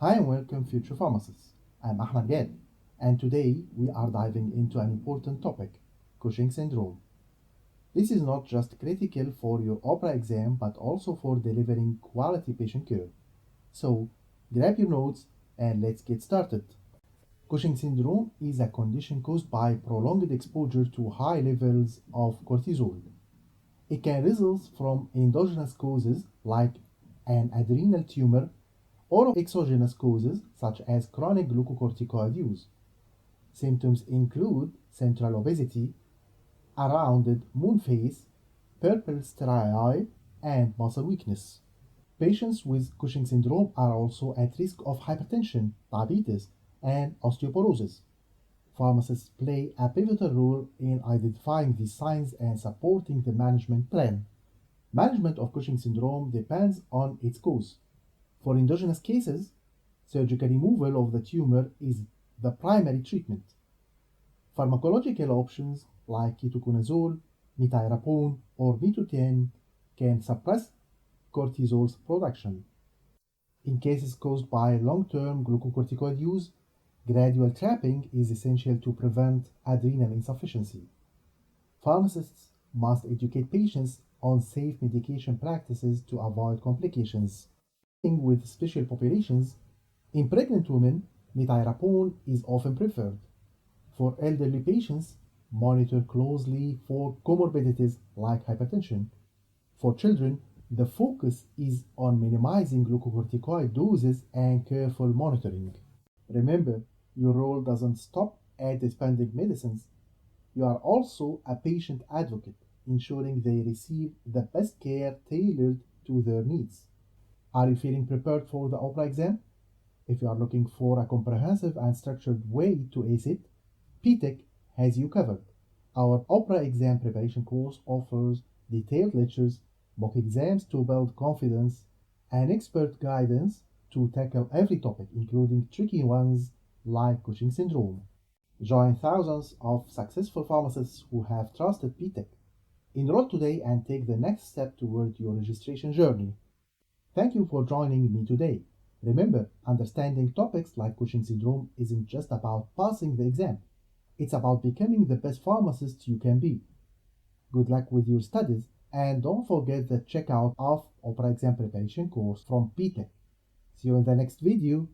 Hi and welcome, future pharmacists. I'm Ahmed Gad, and today we are diving into an important topic, Cushing Syndrome. This is not just critical for your OPRA exam but also for delivering quality patient care. So, grab your notes and let's get started. Cushing syndrome is a condition caused by prolonged exposure to high levels of cortisol. It can result from endogenous causes like an adrenal tumor or exogenous causes such as chronic glucocorticoid use. Symptoms include central obesity, a rounded moon face, purple striae, and muscle weakness. Patients with Cushing syndrome are also at risk of hypertension, diabetes, and osteoporosis. Pharmacists play a pivotal role in identifying these signs and supporting the management plan. Management of Cushing syndrome depends on its cause. For endogenous cases, surgical removal of the tumor is the primary treatment. Pharmacological options like ketoconazole, methylrapone, or B210 can suppress cortisol's production. In cases caused by long-term glucocorticoid use, gradual trapping is essential to prevent adrenal insufficiency. Pharmacists must educate patients on safe medication practices to avoid complications. With special populations, in pregnant women, methylrapone is often preferred. For elderly patients, monitor closely for comorbidities like hypertension. For children, the focus is on minimizing glucocorticoid doses and careful monitoring. Remember, your role doesn't stop at dispensing medicines. You are also a patient advocate, ensuring they receive the best care tailored to their needs. Are you feeling prepared for the OPRA exam? If you are looking for a comprehensive and structured way to ace it, PETC has you covered. Our OPRA exam preparation course offers detailed lectures, mock exams to build confidence, and expert guidance to tackle every topic, including tricky ones like Cushing syndrome. Join thousands of successful pharmacists who have trusted PETC. Enroll today and take the next step toward your registration journey. Thank you for joining me today. Remember, understanding topics like Cushing syndrome isn't just about passing the exam. It's about becoming the best pharmacist you can be. Good luck with your studies, and don't forget the checkout of OPRA exam preparation course from PTEC. See you in the next video.